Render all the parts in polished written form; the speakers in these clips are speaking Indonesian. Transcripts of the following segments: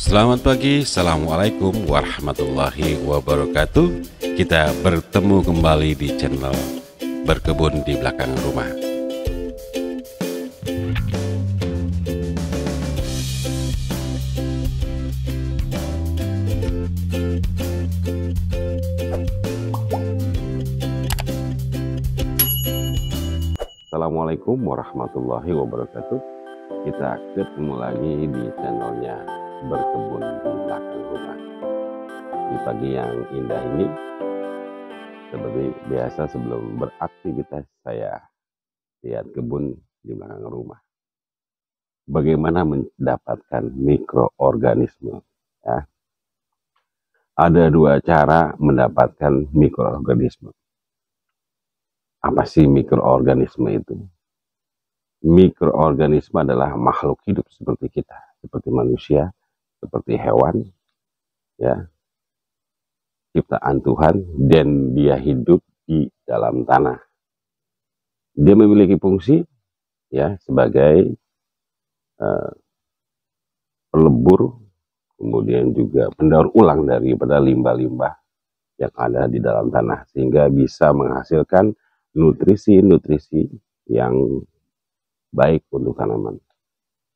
Selamat pagi, Assalamualaikum warahmatullahi wabarakatuh. Kita bertemu kembali di channel Berkebun di Belakang Rumah. Assalamualaikum warahmatullahi wabarakatuh. Kita ketemu lagi di channelnya Berkebun di Belakang Rumah. Di pagi yang indah ini, seperti biasa sebelum beraktivitas saya lihat kebun di belakang rumah. Bagaimana mendapatkan mikroorganisme? Ya. Ada dua cara mendapatkan mikroorganisme. Apa sih mikroorganisme itu? Mikroorganisme adalah makhluk hidup seperti kita, seperti manusia, seperti hewan, ya, ciptaan Tuhan, dan dia hidup di dalam tanah. Dia memiliki fungsi, ya, sebagai pelebur, kemudian juga pendaur ulang daripada limbah-limbah yang ada di dalam tanah, sehingga bisa menghasilkan nutrisi-nutrisi yang baik untuk tanaman.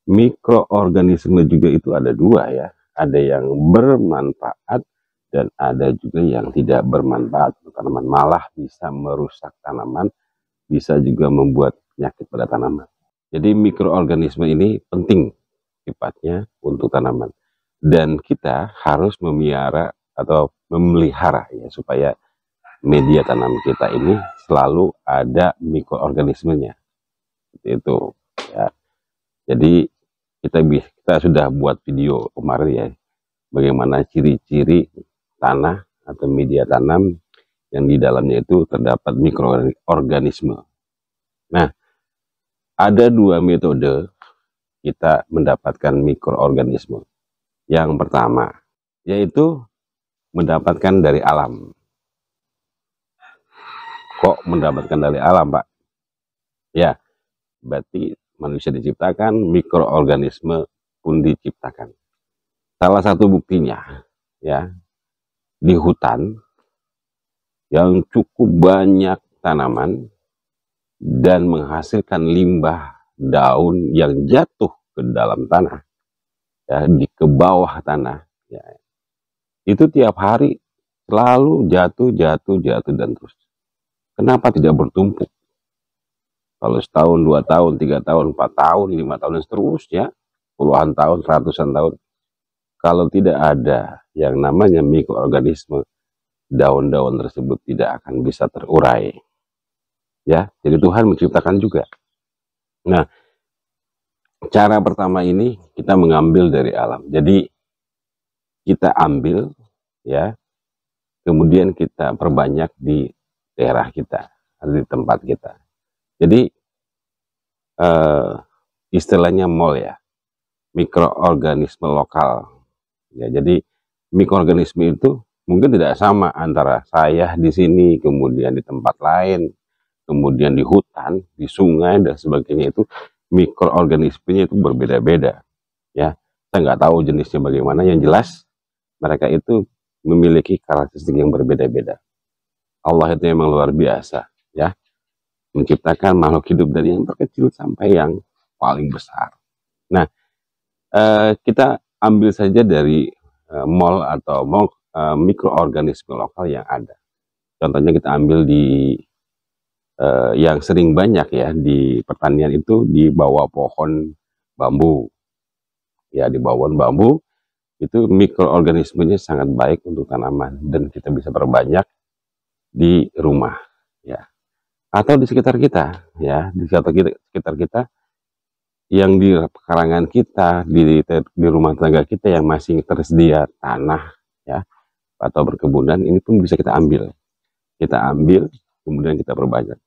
Mikroorganisme juga itu ada dua, ya, ada yang bermanfaat dan ada juga yang tidak bermanfaat untuk tanaman, malah bisa merusak tanaman, bisa juga membuat penyakit pada tanaman. Jadi mikroorganisme ini penting sifatnya untuk tanaman, dan kita harus memelihara atau memelihara, ya, supaya media tanam kita ini selalu ada mikroorganismenya. Seperti itu, ya. Jadi kita sudah buat video kemarin, ya, bagaimana ciri-ciri tanah atau media tanam yang di dalamnya itu terdapat mikroorganisme. Nah, ada dua metode kita mendapatkan mikroorganisme. Yang pertama yaitu mendapatkan dari alam. Kok mendapatkan dari alam, Pak? Ya, berarti manusia diciptakan, mikroorganisme pun diciptakan. Salah satu buktinya, ya, di hutan yang cukup banyak tanaman dan menghasilkan limbah daun yang jatuh ke dalam tanah, ya, ke bawah tanah, ya, itu tiap hari selalu jatuh dan terus. Kenapa tidak bertumpuk? Kalau setahun, 2 tahun, 3 tahun, 4 tahun, 5 tahun, dan seterusnya, puluhan tahun, ratusan tahun, kalau tidak ada yang namanya mikroorganisme, daun-daun tersebut tidak akan bisa terurai. Ya, jadi Tuhan menciptakan juga. Nah, cara pertama ini kita mengambil dari alam. Jadi kita ambil, ya, kemudian kita perbanyak di daerah kita, di tempat kita. Jadi istilahnya MOL, ya, mikroorganisme lokal. Ya, jadi mikroorganisme itu mungkin tidak sama antara saya di sini, kemudian di tempat lain, kemudian di hutan, di sungai dan sebagainya. Itu mikroorganismenya itu berbeda-beda, ya. Saya nggak tahu jenisnya bagaimana, yang jelas mereka itu memiliki karakteristik yang berbeda-beda. Allah itu memang luar biasa, ya, menciptakan makhluk hidup dari yang terkecil sampai yang paling besar. Nah, kita ambil saja dari MOL atau mikroorganisme lokal yang ada. Contohnya kita ambil di yang sering banyak, ya, di pertanian itu di bawah pohon bambu. Ya, di bawah bambu itu mikroorganismenya sangat baik untuk tanaman dan kita bisa perbanyak di rumah, ya, atau di sekitar kita, ya, di sekitar kita yang di pekarangan kita, di rumah tangga kita yang masih tersedia tanah, ya, atau berkebunan, ini pun bisa kita ambil. Kita ambil, kemudian kita perbanyak.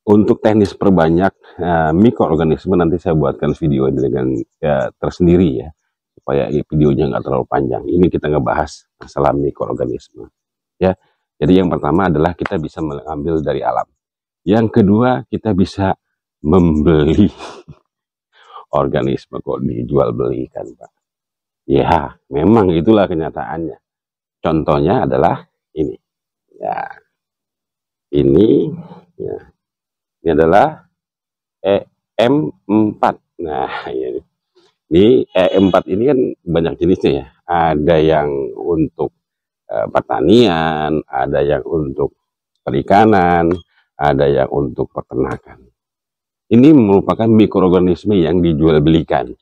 Untuk teknis perbanyak mikroorganisme nanti saya buatkan video ini dengan, ya, tersendiri, ya, supaya videonya nggak terlalu panjang. Ini kita ngebahas masalah mikroorganisme, ya. Jadi yang pertama adalah kita bisa mengambil dari alam. Yang kedua, kita bisa membeli organisme. Kok dijual belikan, Pak? Ya, memang itulah kenyataannya. Contohnya adalah ini. Ya, ini ya, ini adalah EM4. Nah, ini EM4 ini kan banyak jenisnya ya. Ada yang untuk pertanian, ada yang untuk perikanan, ada yang untuk peternakan. Ini merupakan mikroorganisme yang dijual belikan.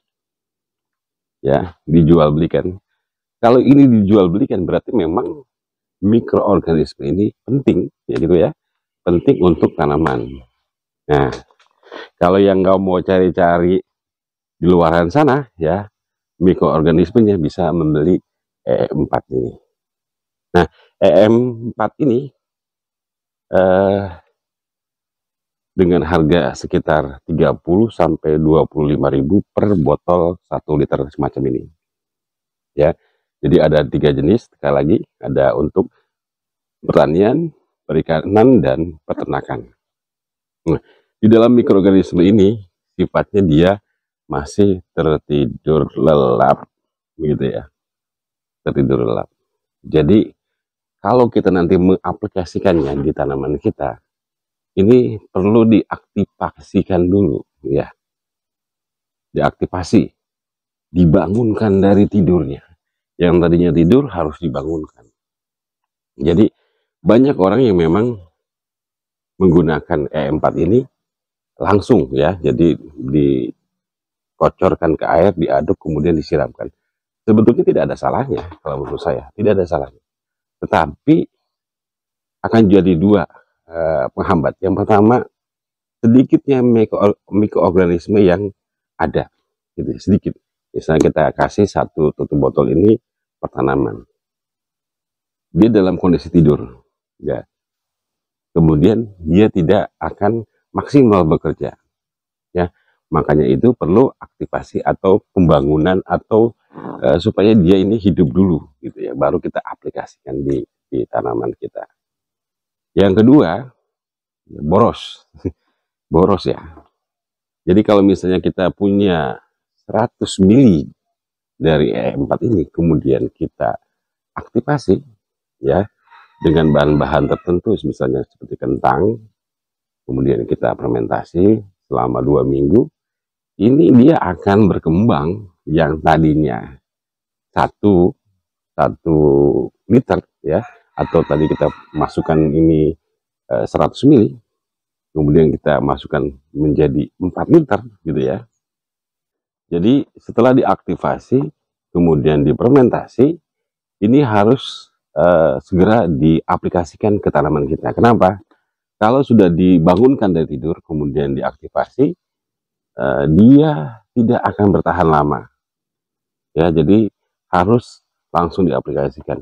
Ya, dijual belikan. Kalau ini dijual belikan berarti memang mikroorganisme ini penting, ya gitu ya. Penting untuk tanaman. Nah, kalau yang nggak mau cari-cari di luaran sana, ya mikroorganismenya bisa membeli EM4 ini. Nah, EM4 ini dengan harga sekitar 30 sampai 25.000 per botol 1 liter semacam ini. Ya. Jadi ada 3 jenis, sekali lagi ada untuk pertanian, perikanan, dan peternakan. Nah, di dalam mikroorganisme ini sifatnya dia masih tertidur lelap, gitu ya, tertidur lelap. Jadi kalau kita nanti mengaplikasikannya di tanaman kita, ini perlu diaktifasikan dulu, ya, diaktifasi, dibangunkan dari tidurnya. Yang tadinya tidur harus dibangunkan. Jadi banyak orang yang memang menggunakan E4 ini langsung, ya, jadi dikocorkan ke air, diaduk, kemudian disiramkan. Sebetulnya tidak ada salahnya, kalau menurut saya tidak ada salahnya. Tetapi akan jadi dua penghambat. Yang pertama, sedikitnya mikroorganisme yang ada, gitu, sedikit. Misalnya kita kasih 1 tutup botol ini per tanaman, dia dalam kondisi tidur, ya, kemudian dia tidak akan maksimal bekerja, ya. Makanya itu perlu aktivasi atau pembangunan atau supaya dia ini hidup dulu, gitu ya, baru kita aplikasikan di tanaman kita. Yang kedua, boros. Boros, ya. Jadi kalau misalnya kita punya 100 mili dari E4 ini, kemudian kita aktivasi, ya, dengan bahan-bahan tertentu, misalnya seperti kentang, kemudian kita fermentasi selama 2 minggu, ini dia akan berkembang yang tadinya satu liter, ya, atau tadi kita masukkan ini 100 mili, kemudian kita masukkan menjadi 4 liter, gitu ya. Jadi setelah diaktifasi, kemudian difermentasi, ini harus segera diaplikasikan ke tanaman kita. Kenapa? Kalau sudah dibangunkan dari tidur, kemudian diaktifasi, dia tidak akan bertahan lama. Ya, jadi harus langsung diaplikasikan.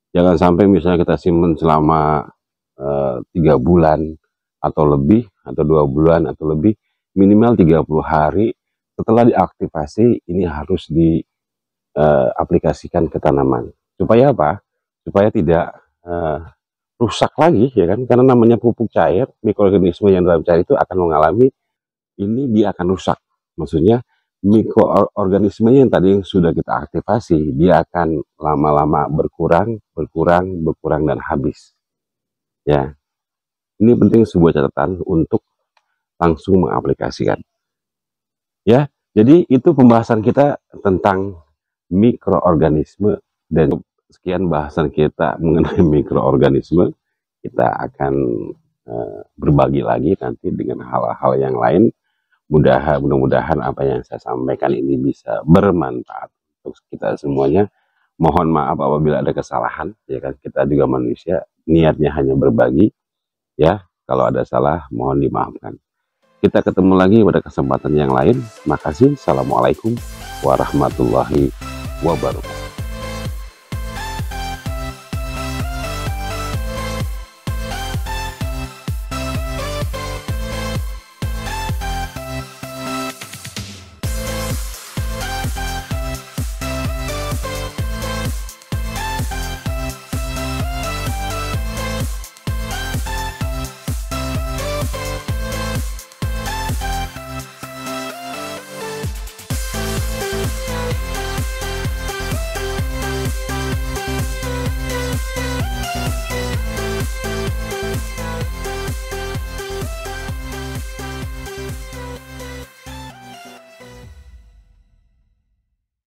Jangan sampai misalnya kita simpan selama 3 bulan atau lebih, atau 2 bulan atau lebih, minimal 30 hari setelah diaktifasi ini harus diaplikasikan ke tanaman. Supaya apa? Supaya tidak rusak lagi, ya kan? Karena namanya pupuk cair, mikroorganisme yang dalam cair itu akan mengalami ini, dia akan rusak. Maksudnya mikroorganisme yang tadi sudah kita aktifasi, dia akan lama-lama berkurang dan habis. Ya, ini penting, sebuah catatan untuk langsung mengaplikasikan. Ya, jadi itu pembahasan kita tentang mikroorganisme, dan sekian bahasan kita mengenai mikroorganisme. Kita akan berbagi lagi nanti dengan hal-hal yang lain. Mudah-mudahan apa yang saya sampaikan ini bisa bermanfaat untuk kita semuanya. Mohon maaf apabila ada kesalahan, ya kan, kita juga manusia, niatnya hanya berbagi, ya. Kalau ada salah mohon dimaafkan. Kita ketemu lagi pada kesempatan yang lain. Makasih. Assalamualaikum warahmatullahi wabarakatuh.